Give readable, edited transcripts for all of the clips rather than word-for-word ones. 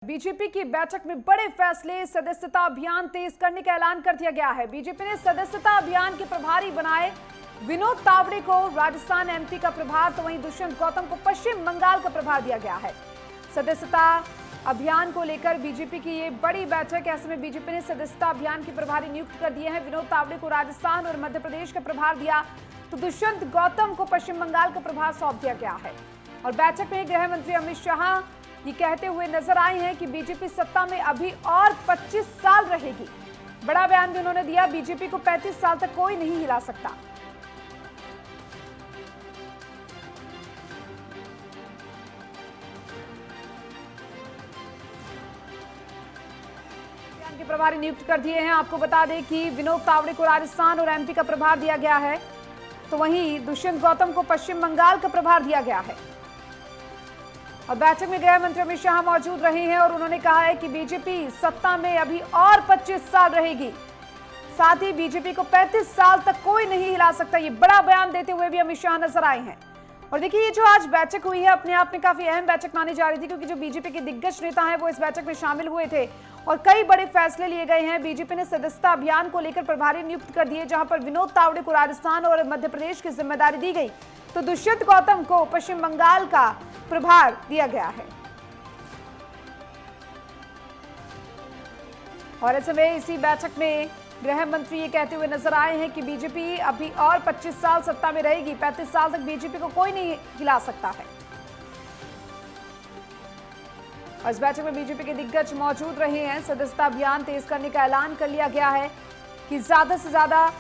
BJP की बैठक में बड़े फैसले, सदस्यता अभियान तेज करने का ऐलान कर दिया गया है। बीजेपी ने सदस्यता अभियान के प्रभारी बनाए विनोद तावड़े को राजस्थान एमपी का प्रभार, तो वहीं दुष्यंत गौतम को पश्चिम बंगाल का प्रभार दिया गया है। सदस्यता अभियान को लेकर बीजेपी की ये बड़ी बैठक, ऐसे में बीजेपी ने सदस्यता अभियान के प्रभारी नियुक्त कर दिए हैं। विनोद तावड़े को राजस्थान और मध्य प्रदेश का प्रभार दिया, तो दुष्यंत गौतम को पश्चिम बंगाल का प्रभार सौंप दिया गया है। और बैठक में गृह मंत्री अमित शाह ये कहते हुए नजर आए हैं कि बीजेपी सत्ता में अभी और 25 साल रहेगी। बड़ा बयान भी उन्होंने दिया, बीजेपी को 35 साल तक कोई नहीं हिला सकता। बयान के प्रभारी नियुक्त कर दिए हैं। आपको बता दें कि विनोद तावड़े को राजस्थान और एमपी का प्रभार दिया गया है, तो वहीं दुष्यंत गौतम को पश्चिम बंगाल का प्रभार दिया गया है। और बैठक में गृह मंत्री अमित शाह मौजूद रहे हैं और उन्होंने कहा है कि बीजेपी सत्ता में अभी और 25 साल रहेगी, साथ ही बीजेपी को 35 साल तक कोई नहीं हिला सकता। ये बड़ा बयान देते हुए भी अमित शाह नजर आए हैं। और देखिए, ये जो आज बैठक हुई है अपने आप में काफी अहम बैठक मानी जा रही थी, क्योंकि जो बीजेपी के दिग्गज नेता हैं वो इस बैठक में शामिल हुए थे और कई बड़े फैसले लिए गए हैं। बीजेपी ने सदस्यता अभियान को लेकर प्रभारी नियुक्त कर दिए, जहां पर विनोद तावड़े को राजस्थान और मध्य प्रदेश की जिम्मेदारी दी गई, तो दुष्यंत गौतम को पश्चिम बंगाल का प्रभार दिया गया है। और ऐसे में इसी बैठक में गृह मंत्री ये कहते हुए नजर आए हैं कि बीजेपी अभी और 25 साल सत्ता में रहेगी, 35 साल तक बीजेपी को कोई नहीं हिला सकता है। और इस बैठक में बीजेपी के दिग्गज मौजूद रहे हैं। सदस्यता अभियान तेज करने का ऐलान कर लिया गया है कि ज्यादा से ज्यादा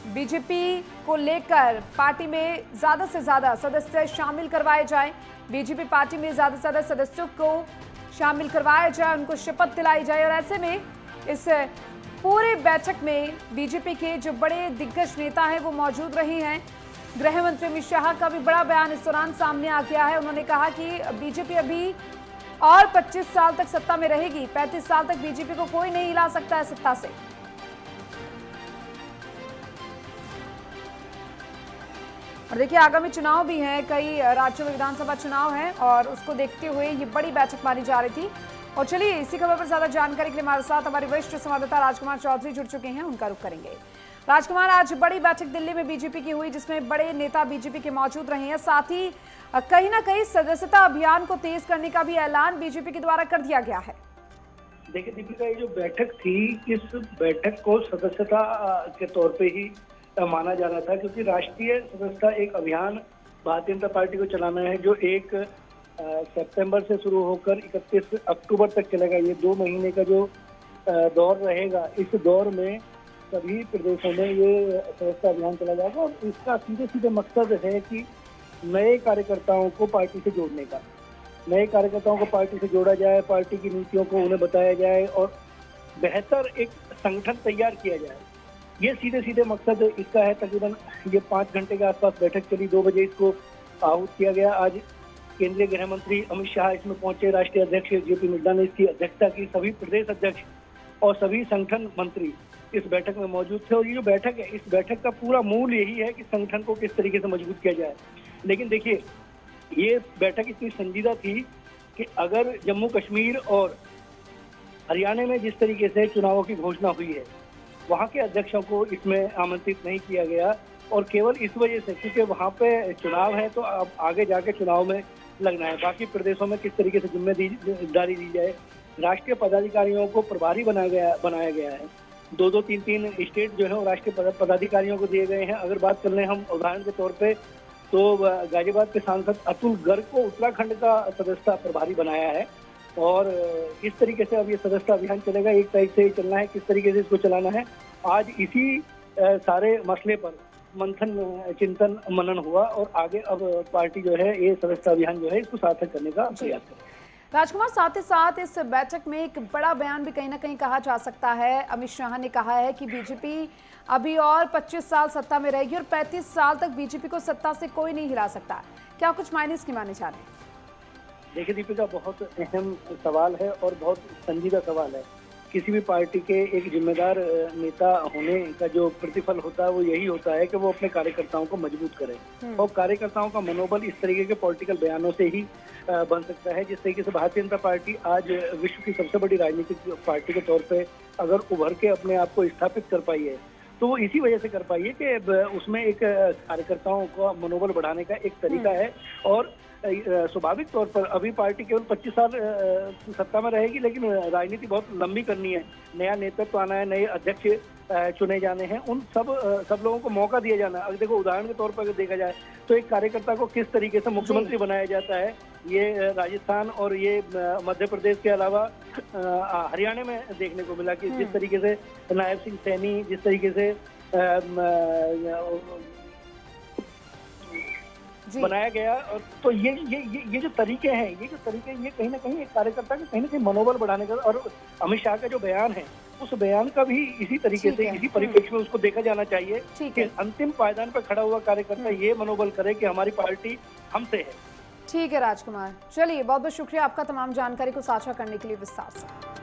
बीजेपी को लेकर पार्टी में ज्यादा से ज्यादा सदस्य शामिल करवाए जाएं। बीजेपी पार्टी में ज्यादा से ज्यादा सदस्यों को शामिल करवाया जाए, उनको शपथ दिलाई जाए। और ऐसे में इस पूरे बैठक में बीजेपी के जो बड़े दिग्गज नेता हैं वो मौजूद रहे हैं। गृह मंत्री अमित शाह का भी बड़ा बयान इस दौरान सामने आ गया है। उन्होंने कहा कि बीजेपी अभी और 25 साल तक सत्ता में रहेगी, 35 साल तक बीजेपी को कोई नहीं हिला सकता है सत्ता से। और देखिए, आगामी चुनाव भी हैं, कई राज्यों में विधानसभा चुनाव हैं और उसको देखते हुए ये बड़ी बैठक मानी जा रही थी। और चलिए, इसी खबर पर ज्यादा जानकारी के लिए हमारे साथ हमारे वरिष्ठ संवाददाता राजकुमार चौधरी जुड़ चुके हैं, उनका रुख करेंगे। राजकुमार, आज बड़ी बैठक दिल्ली में बीजेपी की हुई, जिसमें बड़े नेता बीजेपी के मौजूद रहे हैं, साथ ही कहीं ना कहीं सदस्यता अभियान को तेज करने का भी ऐलान बीजेपी के द्वारा कर दिया गया है। देखिए दीपिका, ये जो बैठक थी, इस बैठक को सदस्यता के तौर पे ही माना जा रहा था, क्योंकि राष्ट्रीय सदस्यता एक अभियान भारतीय जनता पार्टी को चलाना है, जो 1 सितंबर से शुरू होकर 31 अक्टूबर तक चलेगा। ये 2 महीने का जो दौर रहेगा, इस दौर में सभी प्रदेशों में ये सदस्यता अभियान चला जाएगा। और इसका सीधे सीधे मकसद है कि नए कार्यकर्ताओं को पार्टी से जोड़ने का, नए कार्यकर्ताओं को पार्टी से जोड़ा जाए, पार्टी की नीतियों को उन्हें बताया जाए और बेहतर एक संगठन तैयार किया जाए। ये सीधे सीधे मकसद इसका है। तकरीबन ये 5 घंटे के आसपास बैठक चली, 2 बजे इसको आहूत किया गया। आज केंद्रीय गृह मंत्री अमित शाह इसमें पहुंचे, राष्ट्रीय अध्यक्ष जेपी नड्डा ने इसकी अध्यक्षता की, सभी प्रदेश अध्यक्ष और सभी संगठन मंत्री इस बैठक में मौजूद थे। और ये जो बैठक है, इस बैठक का पूरा मूल यही है कि संगठन को किस तरीके से मजबूत किया जाए। लेकिन देखिए, ये बैठक इतनी संजीदा थी कि अगर जम्मू कश्मीर और हरियाणा में जिस तरीके से चुनावों की घोषणा हुई है, वहाँ के अध्यक्षों को इसमें आमंत्रित नहीं किया गया, और केवल इस वजह से क्योंकि वहाँ पे चुनाव है, तो अब आगे जाके चुनाव में लगना है। बाकी प्रदेशों में किस तरीके से जिम्मेदारी दी जाए, राष्ट्रीय पदाधिकारियों को प्रभारी बनाया गया है। 2-2, 3-3 स्टेट जो है वो राष्ट्रीय पदाधिकारियों को दिए गए हैं। अगर बात कर लें हम उदाहरण के तौर पे, तो गाजियाबाद के सांसद अतुल गर्ग को उत्तराखंड का सदस्यता प्रभारी बनाया है। और इस तरीके से अब ये सदस्यता अभियान चलेगा, 1 तारीख से ही चलना है। किस तरीके से इसको चलाना है, आज इसी सारे मसले पर मंथन, चिंतन, मनन हुआ और आगे अब पार्टी जो है ये सदस्यता अभियान जो है इसको सार्थक करने का प्रयास करेगी। राजकुमार, साथ ही साथ इस बैठक में एक बड़ा बयान भी कहीं ना कहीं कहा जा सकता है। अमित शाह ने कहा है कि बीजेपी अभी और 25 साल सत्ता में रहेगी और 35 साल तक बीजेपी को सत्ता से कोई नहीं हिला सकता। क्या कुछ मायने इसके माने जा रहे हैं? देखिए दीपिका, बहुत अहम सवाल है और बहुत संजीदा सवाल है, किसी भी पार्टी के एक जिम्मेदार नेता होने का जो प्रतिफल होता है वो यही होता है कि वो अपने कार्यकर्ताओं को मजबूत करे। और कार्यकर्ताओं का मनोबल इस तरीके के पॉलिटिकल बयानों से ही बन सकता है। जिस तरीके से भारतीय जनता पार्टी आज विश्व की सबसे बड़ी राजनीतिक पार्टी के तौर पे अगर उभर के अपने आप को स्थापित कर पाई है, तो वो इसी वजह से कर पाई है कि उसमें एक कार्यकर्ताओं का मनोबल बढ़ाने का एक तरीका है। और स्वाभाविक तौर पर अभी पार्टी केवल 25 साल सत्ता में रहेगी, लेकिन राजनीति बहुत लंबी करनी है। नया नेतृत्व आना है, नए अध्यक्ष चुने जाने हैं, उन सब लोगों को मौका दिया जाना है। अगर देखो उदाहरण के तौर पर अगर देखा जाए तो एक कार्यकर्ता को किस तरीके से मुख्यमंत्री बनाया जाता है, ये राजस्थान और ये मध्य प्रदेश के अलावा हरियाणा में देखने को मिला कि जिस तरीके से नायब सिंह सैनी, जिस तरीके से बनाया गया। और तो ये जो तरीके हैं, ये कहीं ना कहीं एक कार्यकर्ता का कहीं ना कहीं मनोबल बढ़ाने का, और अमित शाह का जो बयान है उस बयान का भी इसी तरीके से, इसी परिप्रेक्ष्य में उसको देखा जाना चाहिए कि अंतिम पायदान पर खड़ा हुआ कार्यकर्ता ये मनोबल करे कि हमारी पार्टी हमसे है। ठीक है राजकुमार, चलिए बहुत बहुत शुक्रिया आपका तमाम जानकारी को साझा करने के लिए विस्तार से।